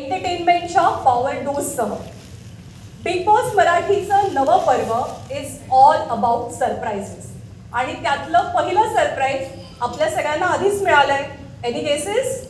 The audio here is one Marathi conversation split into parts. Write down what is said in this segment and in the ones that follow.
एंटरटेनमेंटच्या पॉवर डोससह बिग बॉस मराठीचं नवं पर्व इज ऑल अबाउट सरप्राइजेस. आणि त्यातलं पहिलं सरप्राईज आपल्या सगळ्यांना आधीच मिळालंय. Any guesses?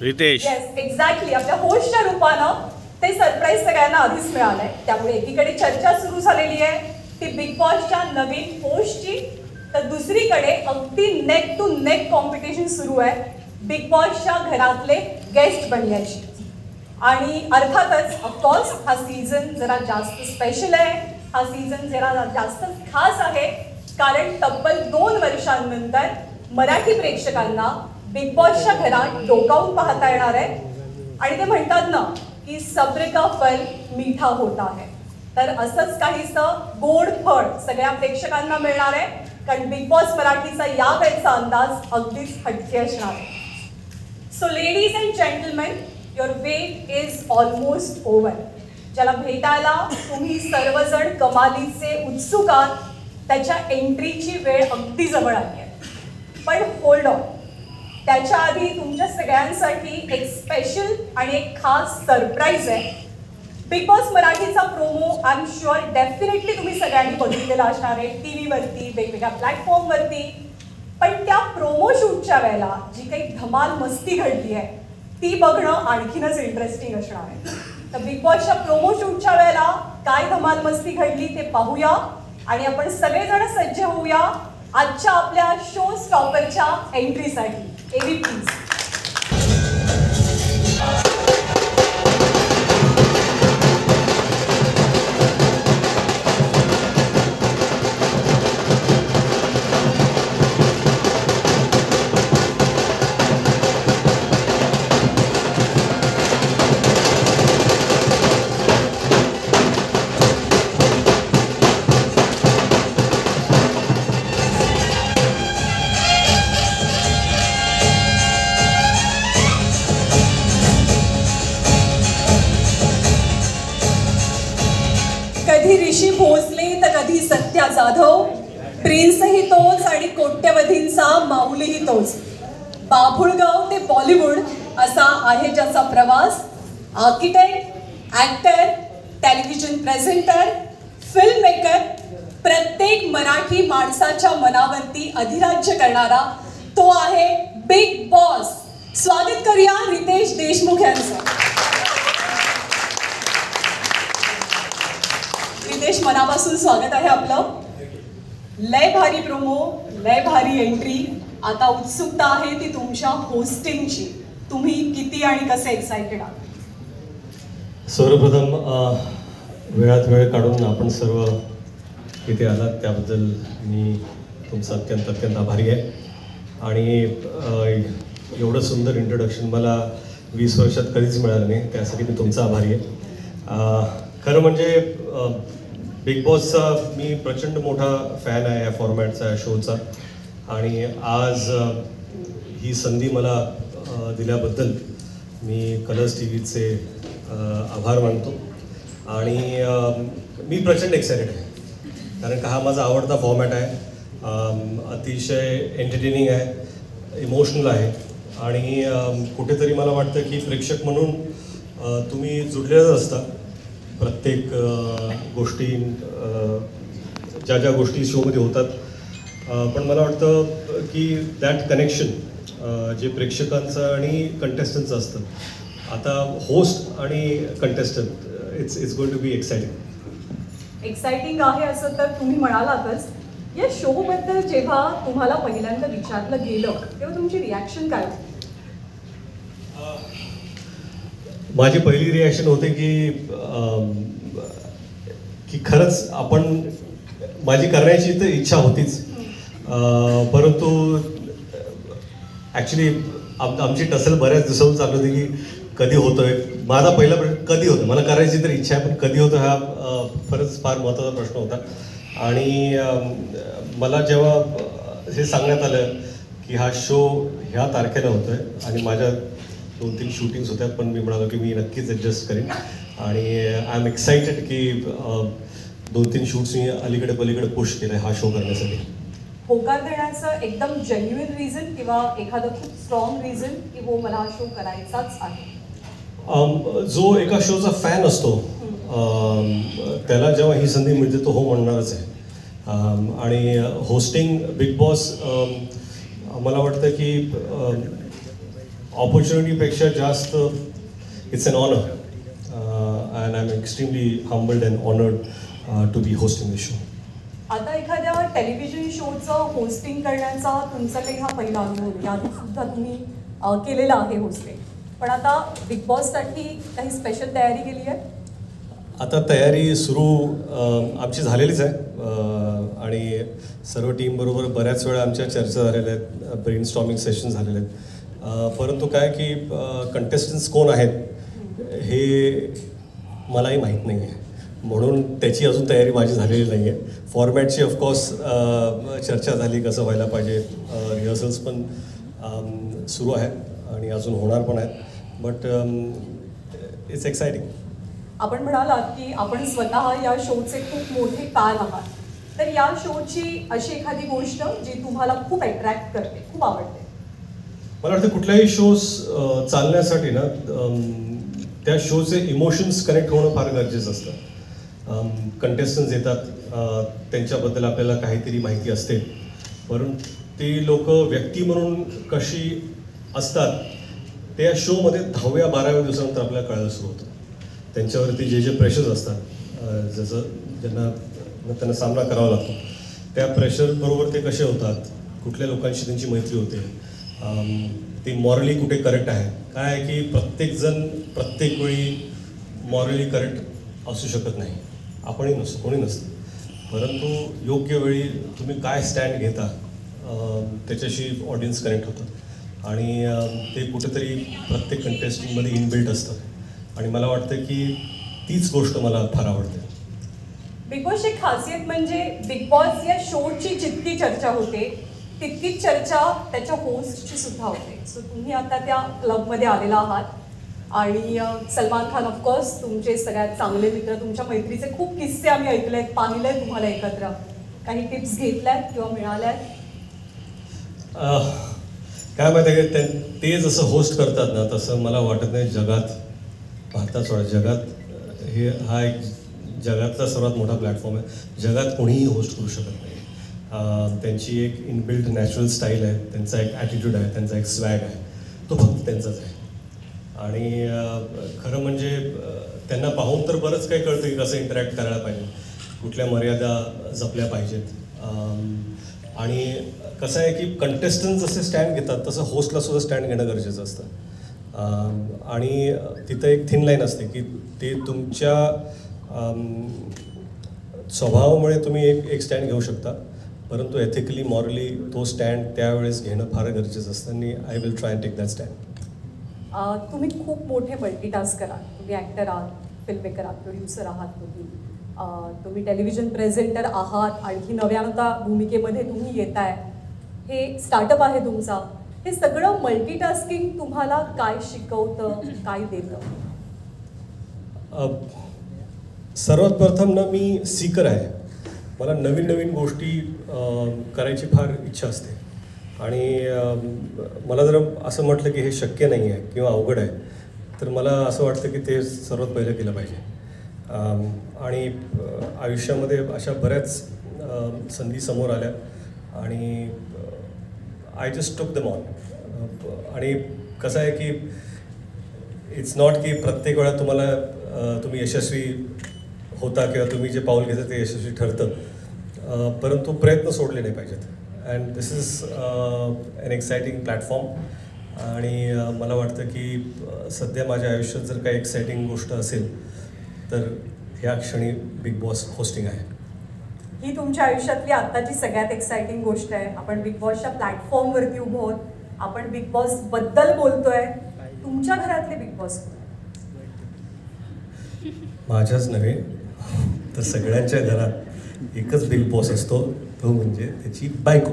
Ritesh. Yes, exactly. आपल्या होस्टच्या रूपानं ते सरप्राईज सगळ्यांना आधीच मिळालंय. त्यामुळे एकीकडे चर्चा सुरू झालेली आहे ती बिग बॉसच्या नवीन होस्टची, तर दुसरीकडे अगदी नेक टू नेक कॉम्पिटिशन सुरू आहे बिग बॉसच्या घरातले गेस्ट बनण्याची. आणि अर्थातच ऑफकोर्स हा सीझन जरा जास्त स्पेशल आहे. हा सीझन जरा जास्त खास आहे कारण तब्बल 2 वर्षांनंतर मराठी प्रेक्षकांना बिग बॉसच्या घरात डोकावून पाहता येणार आहे. आणि ते म्हणतात ना की सब्र का फल मीठा होता है, तर असंच काहीसं गोड फळ सगळ्या प्रेक्षकांना मिळणार आहे कारण बिग बॉस मराठीचा यावेळचा अंदाज अगदीच हटके असणार आहे. So ladies and gentlemen, your wait is almost over. ज्याला भेटायला तुम्ही सर्वजण कमालीचे उत्सुक आहात त्याच्या एंट्रीची वेळ अगदी जवळ आली आहे. पण होल्ड ऑन, त्याच्या आधी तुमच्या सगळ्यांसाठी एक स्पेशल आणि एक खास सरप्राईज आहे. बिग बॉस मराठीचा promo I am sure definitely तुम्ही सगळ्यांनी बघितलेला असणार आहे टी व्हीवरती, वेगवेगळ्या प्लॅटफॉर्मवरती. पण त्या प्रोमो शूटच्या वेळेला जी काही धमाल मस्ती घडली आहे ती बघणं आणखीनच इंटरेस्टिंग असणार आहे. तर बिग बॉसच्या प्रोमो शूटच्या वेळेला काय धमाल मस्ती घडली ते पाहूया आणि आपण सगळेजण सज्ज होऊया आजच्या आपल्या शो स्टॉपरच्या एंट्रीसाठी. एव्ही प्लीज. कधी ऋषी भोसले तर कधी सत्या जाधव, प्रिन्सही तोच आणि कोट्यवधींचा माऊलीही तोच. बाभुळगाव ते बॉलिवूड असा आहे ज्याचा प्रवास. Architect, actor, television presenter, film maker, प्रत्येक मराठी माणसाच्या मनावरती अधिराज्य करणारा तो आहे बिग बॉस. स्वागत करूया रितेश देशमुख यांचं. रितेश, मनापासून स्वागत आहे आपलं. लय भारी प्रोमो, लय भारी एंट्री. आता उत्सुकता आहे ती तुमच्या होस्टिंगची. तुम्ही किती आणि कसे एक्साइटेड आहात? सर्वप्रथम वेळात वेळ काढून आपण सर्व इथे आलात त्याबद्दल मी तुमचा अत्यंत आभारी आहे. आणि एवढं सुंदर इंट्रोडक्शन मला 20 वर्षात कधीच मिळालं नाही, त्यासाठी मी तुमचा आभारी आहे. खरं म्हणजे बिग बॉसचा मी प्रचंड मोठा फॅन आहे या फॉर्मॅटचा, या शोचा. आणि आज ही संधी मला दिल्याबद्दल मी कलर्स टी व्हीचे आभार मानतो. आणि मी प्रचंड एक्सायटेड आहे कारण का हा माझा आवडता फॉर्मॅट आहे. अतिशय एंटरटेनिंग आहे, इमोशनल आहे आणि कुठेतरी मला वाटतं की प्रेक्षक म्हणून तुम्ही जुडलेच असता. प्रत्येक गोष्टी ज्या गोष्टी शोमध्ये होतात, पण मला वाटतं की दॅट कनेक्शन जे प्रेक्षकांचं आणि कंटेस्टंटचं असतं. आता होस्ट आणि contestant it's going to be exciting आहे असं तर तुम्ही म्हणालातच. या शोबद्दल जेव्हा तुम्हाला पहिल्यांदा विचारलं गेलं तेव्हा तुमची रिॲक्शन काय होती? माझी पहिली रिॲक्शन होते की खरंच आपण, माझी करण्याची तर इच्छा होतीच, परंतु ॲक्च्युली आमची टसल बऱ्याच दिवसांपासून चालू होती की कधी होतोय. माझा पहिला प्रश्न कधी होतं, मला करायची तर इच्छा आहे पण कधी होतं हा खरंच फार महत्त्वाचा प्रश्न होता. आणि मला जेव्हा हे सांगण्यात आलं की हा शो ह्या तारखेला होतोय आणि माझ्या 2-3 शूटिंग्स होत्या, पण मी म्हणालो की मी नक्कीच ॲडजस्ट करेन. आणि आय एम एक्सायटेड की 2-3 शूट्स मी अलीकडे पलीकडे पुश केलं आहे हा शो करण्यासाठी. होकार देण्याचं एकदम जेन्युइन रिझन किंवा एखादं खूप स्ट्रॉंग रिझन की हो मला हा शो करायचाच आहे? जो एका शोचा फॅन असतो त्याला जेव्हा ही संधी मिळते तो हो म्हणणारच आहे. आणि होस्टिंग बिग बॉस मला वाटतं की ऑपॉर्च्युनिटीपेक्षा जास्त it's an honour and I am extremely humbled and honoured to be hosting this show. आता एखाद्या टेलिव्हिजन शोचं होस्टिंग करण्याचा तुमचा काही हा पहिला अनुभव याआधी सुद्धा तुम्ही केलेला आहे होस्टिंग, पण आता बिग बॉससाठी काही स्पेशल तयारी केली आहे? आता तयारी सुरू आमची झालेलीच आहे आणि सर्व टीमबरोबर बऱ्याच वेळा आमच्या चर्चा झालेल्या आहेत, ब्रेनस्टॉर्मिंग सेशन झालेले आहेत. परंतु काय की कंटेस्टंट्स कोण आहेत हे मलाही माहीत नाही आहे, म्हणून त्याची अजून तयारी माझी झालेली नाही आहे. फॉर्मॅटची ऑफकोर्स चर्चा झाली कसं व्हायला पाहिजे, रिहर्सल्स पण सुरू आहेत आणि अजून होणार पण आहेत, बट इट्स एक्सायटिंग. आपण म्हणालात की आपण स्वतः या शोचे खूप मोठे फॅन आहात, तर या शोची अशी एखादी गोष्ट जी तुम्हाला खूप अट्रॅक्ट करते, खूप आवडते? मला वाटतं कुठल्याही शोज चालण्यासाठी ना त्या शोचे इमोशन्स कनेक्ट होणं फार गरजेचं असतं. कंटेस्टन्स येतात, त्यांच्याबद्दल आपल्याला काहीतरी माहिती असते, परंतु ती लोक व्यक्ती म्हणून कशी असतात ते या शोमध्ये 10व्या-12व्या दिवसानंतर आपल्याला कळायला सुरू होतं. त्यांच्यावरती जे जे प्रेशर्स असतात त्यांना सामना करावा लागतो, त्या प्रेशरबरोबर ते कसे होतात, कुठल्या लोकांशी त्यांची मैत्री होते, ते मॉरली कुठे करेक्ट आहे. काय आहे की प्रत्येकजण प्रत्येक वेळी मॉरली करेक्ट असू शकत नाही, आपणही नसतो, कोणी नसतं, परंतु योग्य वेळी तुम्ही काय स्टँड घेता त्याच्याशी ऑडियन्स कनेक्ट होतं आणि ते कुठेतरी प्रत्येक कंटेस्टंटमध्ये इनबिल्ट असतं आणि मला वाटतं की तीच गोष्ट मला फार आवडते. बिग बॉसची खासियत म्हणजे बिग बॉस या शोची जितकी चर्चा होते तितकीच चर्चा त्याच्या होस्टची सुद्धा होते. सो तुम्ही आता त्या क्लबमध्ये आलेला आहात आणि सलमान खान ऑफकोर्स तुमचे सगळ्यात चांगले मित्र, तुमच्या मैत्रीचे खूप किस्से आम्ही ऐकलेत, पाहिलेत तुम्हाला एकत्र. काही टिप्स घेतल्यात किंवा मिळाल्यात? काय माहिती आहे की ते जसं होस्ट करतात ना तसं मला वाटत नाही जगात, भारतात सोडा, जगात हा एक जगातला सर्वात मोठा प्लॅटफॉर्म आहे. जगात कोणीही होस्ट करू शकत नाही. त्यांची एक इनबिल्ट नॅचरल स्टाईल आहे, त्यांचा एक ॲटिट्यूड आहे, त्यांचा एक स्वॅग आहे, तो फक्त त्यांचाच आहे. आणि खरं म्हणजे त्यांना पाहून तर बरंच काही कळतं की कसं इंटरॅक्ट करायला पाहिजे, कुठल्या मर्यादा जपल्या पाहिजेत. आणि कसं आहे की कंटेस्टंट जसे स्टँड घेतात तसं होस्टला सुद्धा स्टँड घेणं गरजेचं असतं. आणि तिथं एक थिन लाईन असते की ते तुमच्या स्वभावामुळे तुम्ही एक स्टँड घेऊ शकता, परंतु एथिकली मॉरली तो स्टँड त्यावेळेस घेणं फार गरजेचं असतं आणि I will try and take that stand. तुम्ही खूप मोठे मल्टीटास्कर आहात, तुम्ही ॲक्टर आहात, फिल्ममेकर आहात, प्रोड्युसर आहात, तुम्ही टेलिव्हिजन प्रेझेंटर आहात, आणखी नव्यानता भूमिकेमध्ये तुम्ही येताय, हे स्टार्टअप आहे तुमचा. हे सगळं मल्टीटास्किंग तुम्हाला काय शिकवतं, काय देतं? सर्वात प्रथम ना मी सीकर आहे, मला नवीन नवीन गोष्टी करायची फार इच्छा असते आणि मला जर असं म्हटलं की हे शक्य नाही आहे किंवा अवघड आहे तर मला असं वाटतं की ते सर्वात पहिलं केलं पाहिजे. आणि आयुष्यामध्ये अशा बऱ्याच संधी समोर आल्या आणि I just took them on. आणि कसं आहे की इट्स नॉट की प्रत्येक वेळा तुम्ही यशस्वी होता किंवा तुम्ही जे पाऊल घेता ते यशस्वी ठरतं, परंतु प्रयत्न सोडले नाही पाहिजेत. And this is an exciting platform आणि मला वाटतं की सध्या माझ्या आयुष्यात जर काही एक्सायटिंग गोष्ट असेल तर ह्या क्षणी बिग बॉस होस्टिंग आहे. ही तुमच्या आयुष्यातली आत्ताची सगळ्यात एक्सायटिंग गोष्ट आहे. आपण बिग बॉसच्या प्लॅटफॉर्मवरती उभं आहोत, आपण बिग बॉसबद्दल बोलतोय. तुमच्या घरातले बिग बॉस कोण? माझ्याच नव्हे तर सगळ्यांच्या घरात एकच बिग बॉस असतो, तो म्हणजे त्याची बायको.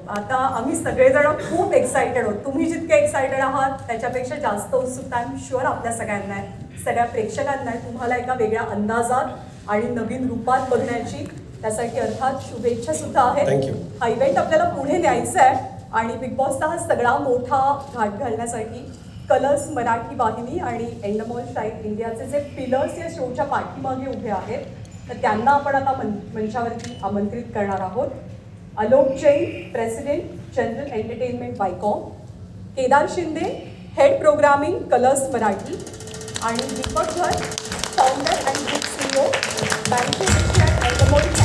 आता आम्ही सगळेजण खूप एक्सायटेड आहोत. तुम्ही जितके एक्सायटेड आहात त्याच्यापेक्षा जास्त उत्सुकता आय एम शुअर आपल्या सगळ्यांना आहे, सगळ्या प्रेक्षकांना आहे, तुम्हाला एका वेगळ्या अंदाजात आणि नवीन रूपात बघण्याची. त्यासाठी अर्थात शुभेच्छा सुद्धा आहेत. थँक्यू. हा इव्हेंट आपल्याला पुढे न्यायचा आहे, आणि बिग बॉसचा हा सगळा मोठा घाट घालण्यासाठी कलर्स मराठी वाहिनी आणि एंडमॉल स्टाईल इंडियाचे जे पिलर्स या शोच्या पाठीमागे उभे आहेत, तर त्यांना आपण आता मंचावरती आमंत्रित करणार आहोत. Alok Jain, president general entertainment Viacom, Kedar Shinde, head programming colours Marathi, आणि दीपक भट, फाउंडर अँड ग्रुप CEO, बँकेचे एंडमॉल